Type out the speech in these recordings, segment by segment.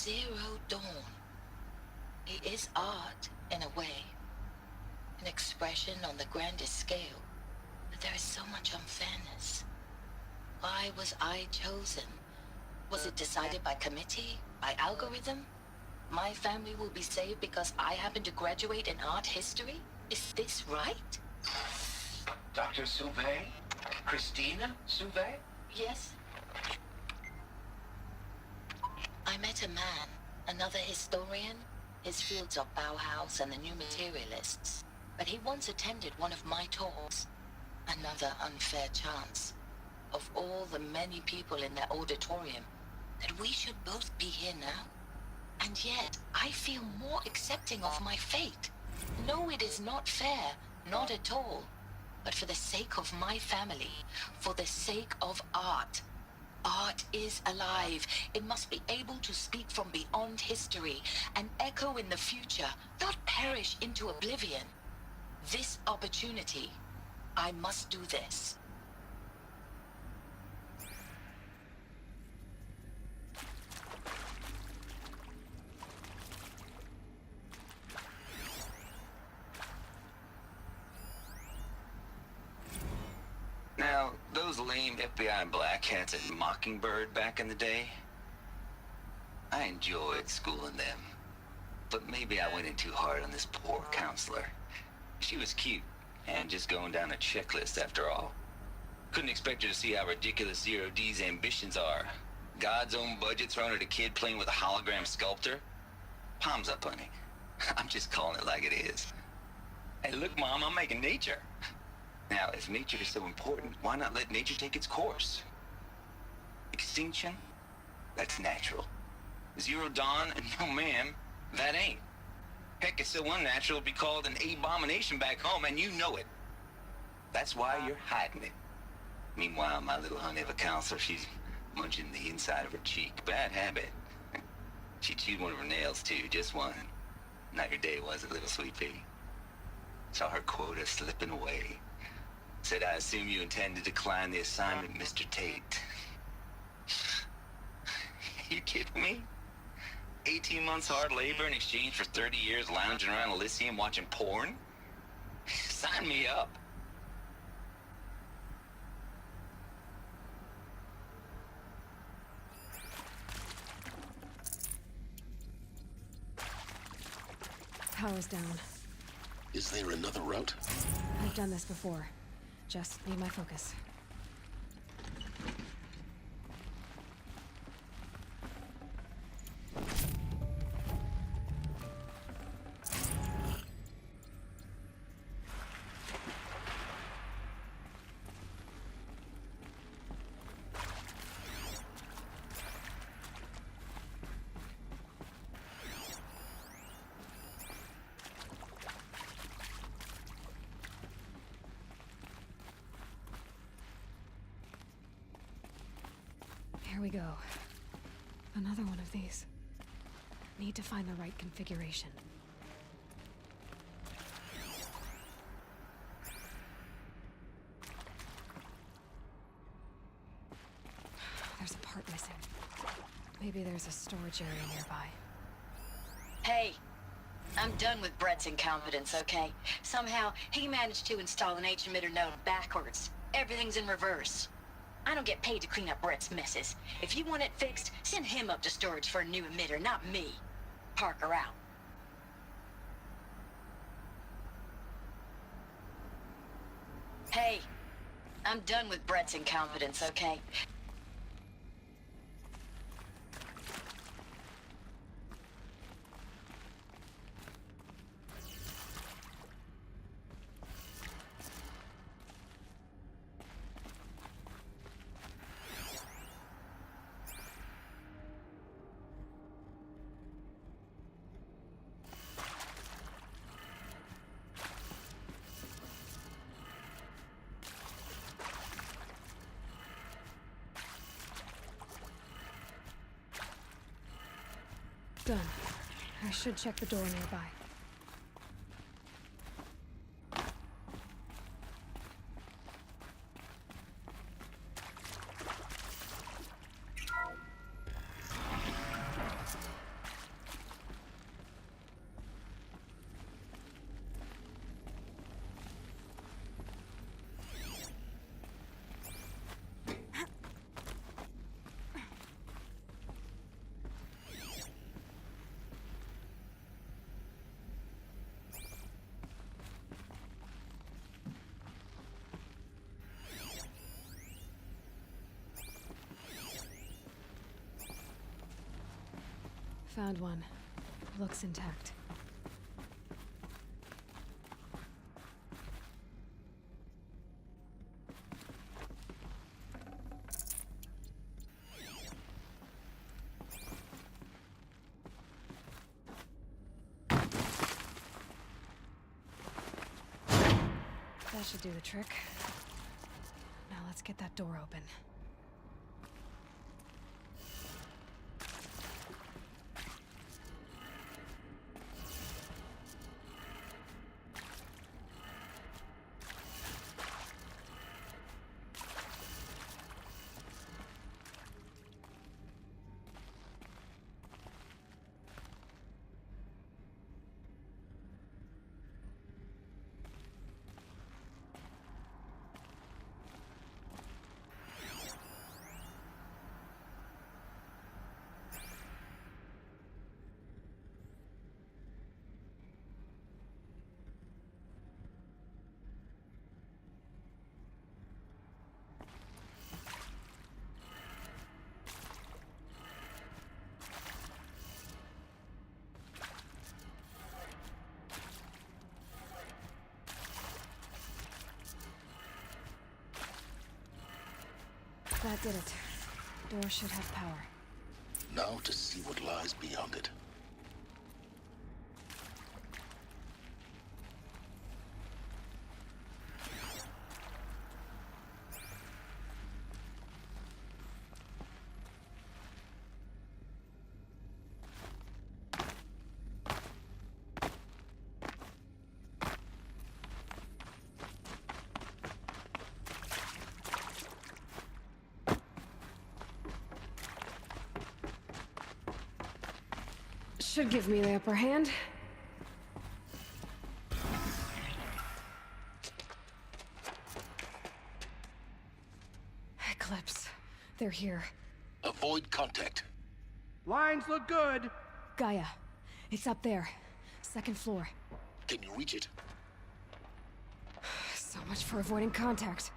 Zero Dawn. It is art, in a way. An expression on the grandest scale. But there is so much unfairness. Why was I chosen? Was it decided by committee? By algorithm? My family will be saved because I happen to graduate in art history? Is this right? Dr. Sauvé? Christina Sauvé? Yes. I met a man, another historian. His fields are Bauhaus and the New Materialists. But he once attended one of my talks. Another unfair chance. Of all the many people in that auditorium, that we should both be here now. And yet, I feel more accepting of my fate. No, it is not fair, not at all. But for the sake of my family, for the sake of art. Art is alive. It must be able to speak from beyond history and echo in the future, not perish into oblivion. This opportunity, I must do this. Now, those lame FBI black hats at Mockingbird back in the day, I enjoyed schooling them. But maybe I went in too hard on this poor counselor. She was cute, and just going down a checklist after all. Couldn't expect her to see how ridiculous Zero D's ambitions are. God's own budget thrown at a kid playing with a hologram sculptor? Palms up, honey. I'm just calling it like it is. Hey, look, Mom, I'm making nature. Now, if nature is so important, why not let nature take its course? Extinction? That's natural. Zero Dawn? No, ma'am, that ain't. Heck, it's so unnatural to be called an abomination back home, and you know it. That's why you're hiding it. Meanwhile, my little honey of a counselor, she's munching the inside of her cheek. Bad habit. She chewed one of her nails, too, just one. Not your day, was it, little sweet pea? Saw her quota slipping away. Said, I assume you intend to decline the assignment, Mr. Tate. You kidding me? 18 months hard labor in exchange for 30 years lounging around Elysium watching porn? Sign me up. Power's down. Is there another route? I've done this before. Just need my focus. Here we go. Another one of these. Need to find the right configuration. There's a part missing. Maybe there's a storage area nearby. Hey, I'm done with Brett's incompetence, okay? Somehow, he managed to install an H-emitter node backwards. Everything's in reverse. I don't get paid to clean up Brett's messes. If you want it fixed, send him up to storage for a new emitter, not me. Parker out. Hey, I'm done with Brett's incompetence, okay? Done. I should check the door nearby. Found one. Looks intact. That should do the trick. Now let's get that door open. That did it. Door should have power. Now to see what lies beyond it. Should give me the upper hand. Eclipse. They're here. Avoid contact. Lines look good. Gaia. It's up there. Second floor. Can you reach it? So much for avoiding contact.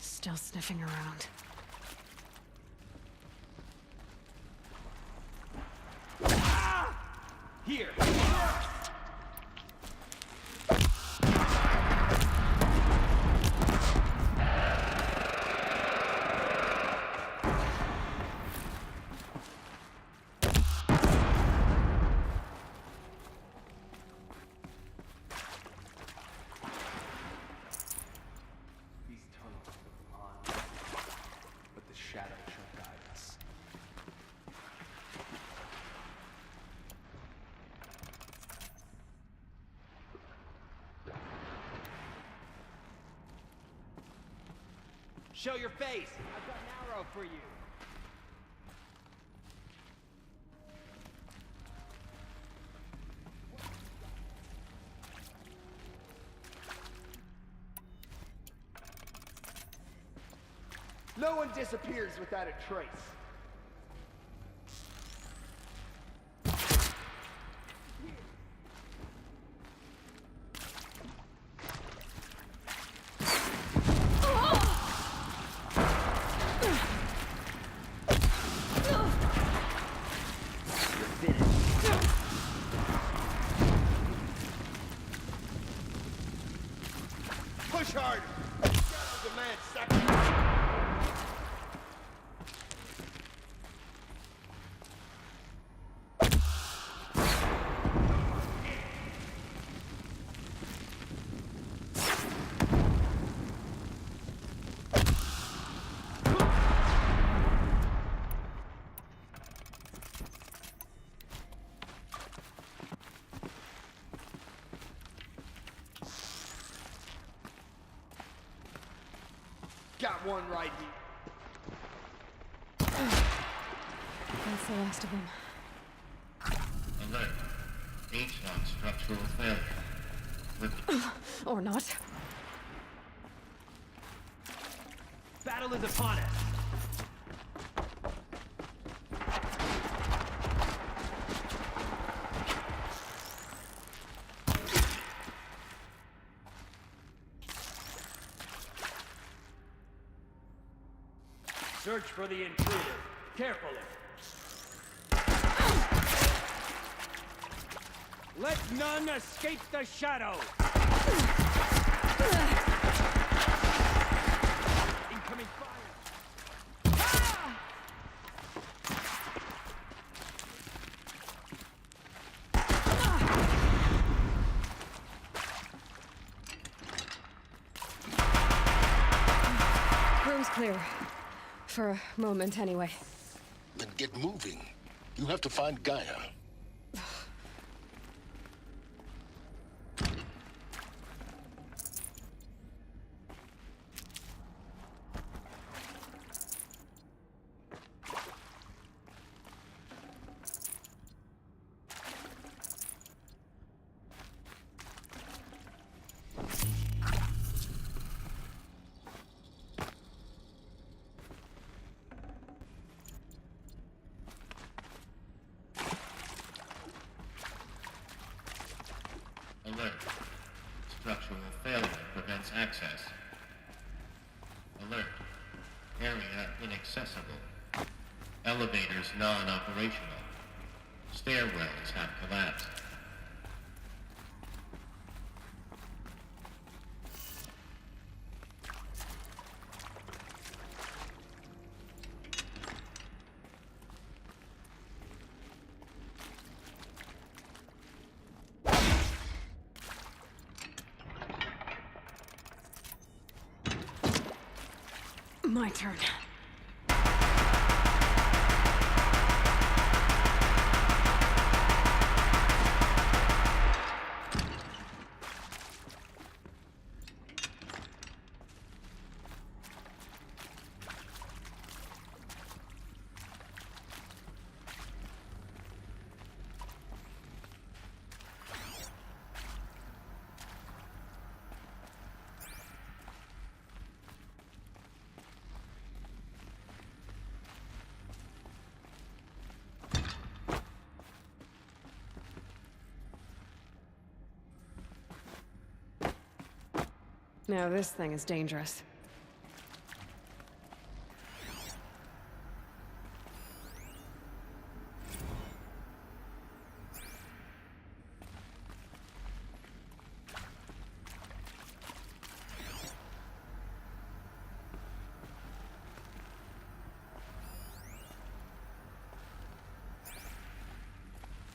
Still sniffing around. Here. These tunnels are on, but the shadow shall guide us. Show your face! I've got an arrow for you! No one disappears without a trace. Push harder! Shadow demands sacrifice! got one right here. That's the last of them. Alert. H-lock structural failure. Or not. Battle is upon us. Search for the intruder. Carefully. Let none escape the shadow! Incoming fire! Room's clear. For a moment, anyway. Then get moving. You have to find Gaia. Alert. Structural failure prevents access. Alert. Area inaccessible. Elevators non-operational. Stairwells have collapsed. My turn. Now this thing is dangerous.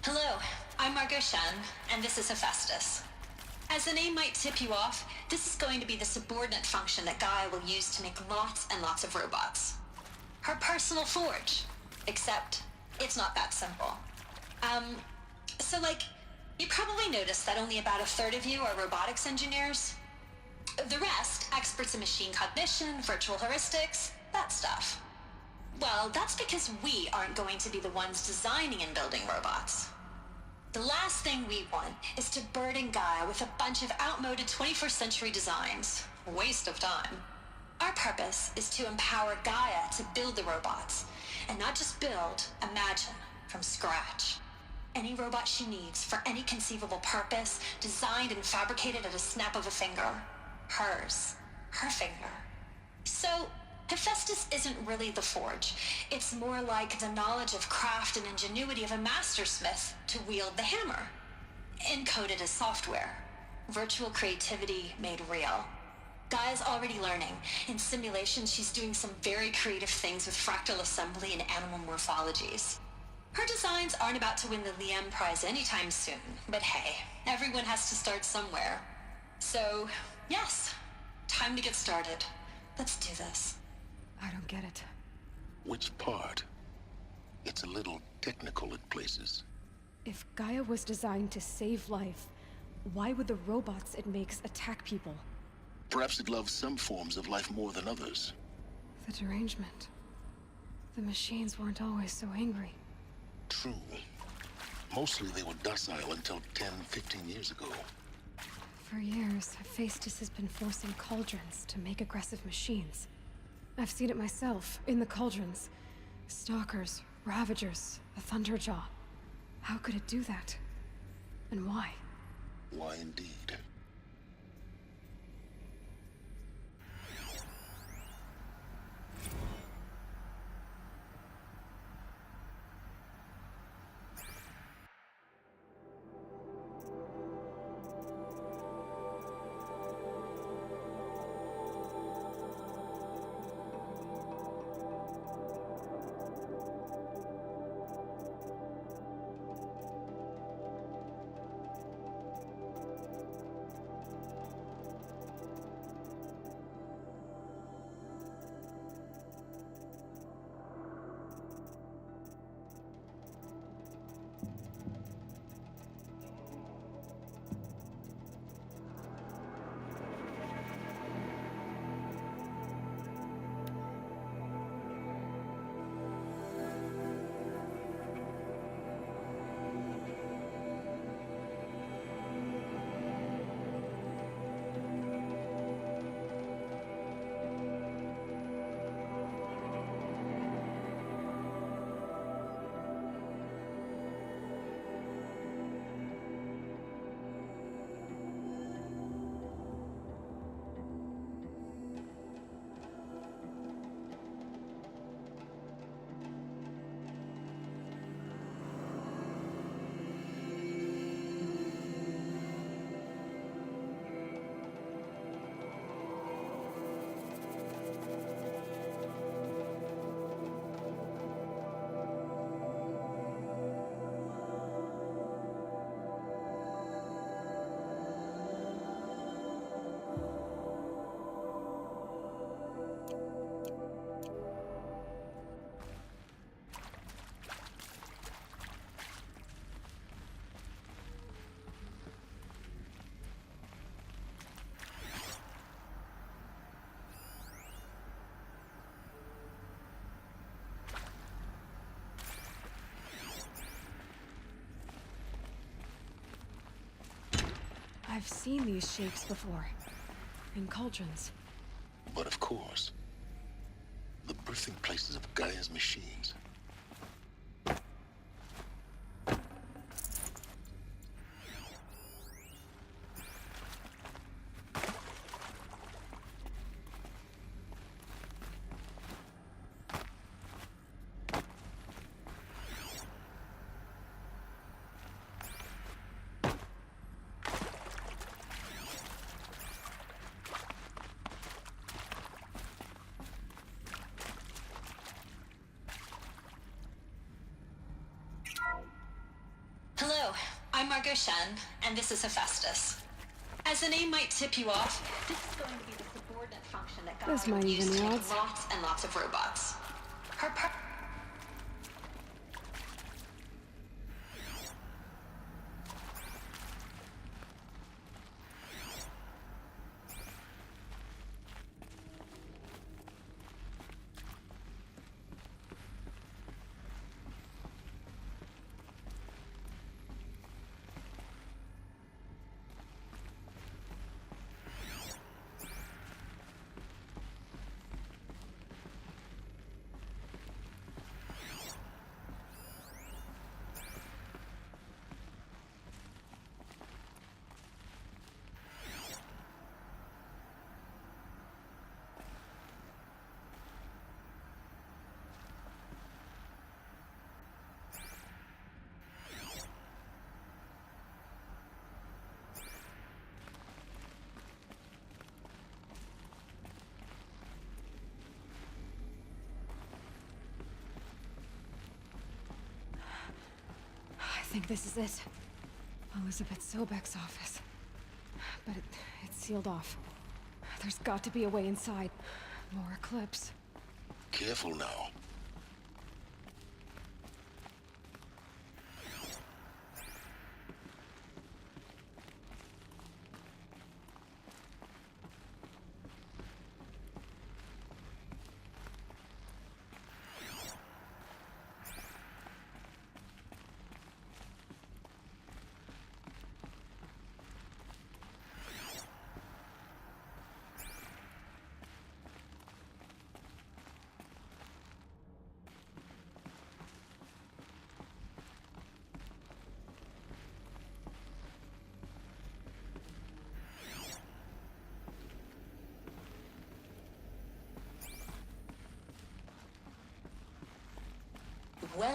Hello, I'm Margot Shen, and this is Hephaestus. As the name might tip you off, this is going to be the subordinate function that Gaia will use to make lots and lots of robots. Her personal forge. Except, it's not that simple. You probably noticed that only about a third of you are robotics engineers. The rest, experts in machine cognition, virtual heuristics, that stuff. Well, that's because we aren't going to be the ones designing and building robots. The last thing we want is to burden Gaia with a bunch of outmoded 21st century designs. Waste of time. Our purpose is to empower Gaia to build the robots, and not just build, imagine, from scratch. Any robot she needs for any conceivable purpose, designed and fabricated at a snap of a finger. Hers. Her finger. So, Hephaestus isn't really the forge. It's more like the knowledge of craft and ingenuity of a mastersmith to wield the hammer. Encoded as software. Virtual creativity made real. Gaia's already learning. In simulations, she's doing some very creative things with fractal assembly and animal morphologies. Her designs aren't about to win the Liam Prize anytime soon, but hey, everyone has to start somewhere. So, yes, time to get started. Let's do this. I don't get it. Which part? It's a little technical in places. If Gaia was designed to save life, why would the robots it makes attack people? Perhaps it loves some forms of life more than others. The derangement. The machines weren't always so angry. True. Mostly they were docile until 10, 15 years ago. For years, Hephaestus has been forcing cauldrons to make aggressive machines. I've seen it myself, in the cauldrons. Stalkers, Ravagers, a Thunderjaw. How could it do that? And why? Why indeed? I've seen these shapes before. In cauldrons. But of course, the birthing places of Gaia's machines. Hello, I'm Margot Shen, and this is Hephaestus. As the name might tip you off, this is going to be the subordinate function that This Gaia might would use even to make odds. lots and lots of robots. Her I think this is it. Elizabeth Sobek's office. But it's sealed off. There's got to be a way inside. More Eclipse. Careful now.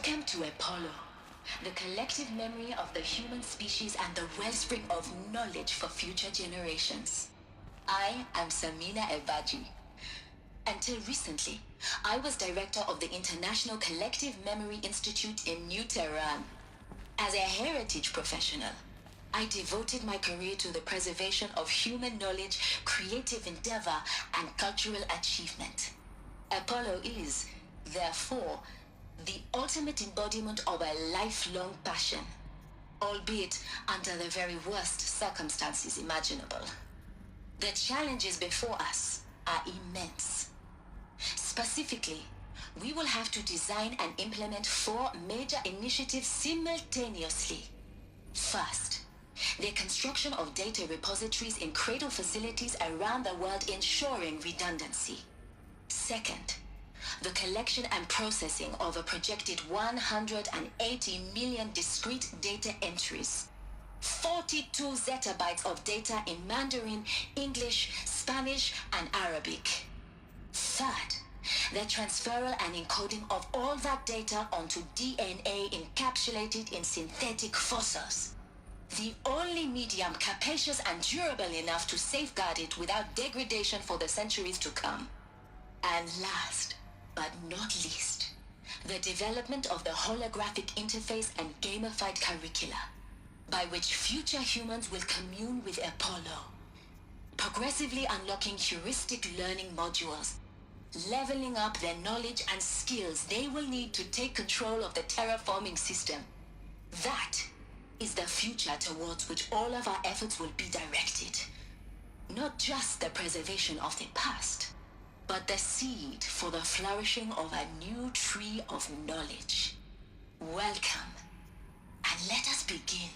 Welcome to Apollo, the collective memory of the human species and the wellspring of knowledge for future generations. I am Samina Ebaji. Until recently, I was director of the International Collective Memory Institute in New Tehran. As a heritage professional, I devoted my career to the preservation of human knowledge, creative endeavor, and cultural achievement. Apollo is, therefore, the ultimate embodiment of a lifelong passion, albeit under the very worst circumstances imaginable. The challenges before us are immense. Specifically, we will have to design and implement 4 major initiatives simultaneously. First, the construction of data repositories in cradle facilities around the world ensuring redundancy. Second, the collection and processing of a projected 180 million discrete data entries. 42 zettabytes of data in Mandarin, English, Spanish, and Arabic. Third, the transferal and encoding of all that data onto DNA encapsulated in synthetic fossils. The only medium capacious and durable enough to safeguard it without degradation for the centuries to come. And last, but not least, the development of the holographic interface and gamified curricula, by which future humans will commune with Apollo, progressively unlocking heuristic learning modules, leveling up their knowledge and skills they will need to take control of the terraforming system. That is the future towards which all of our efforts will be directed. Not just the preservation of the past, but the seed for the flourishing of a new tree of knowledge. Welcome, and let us begin.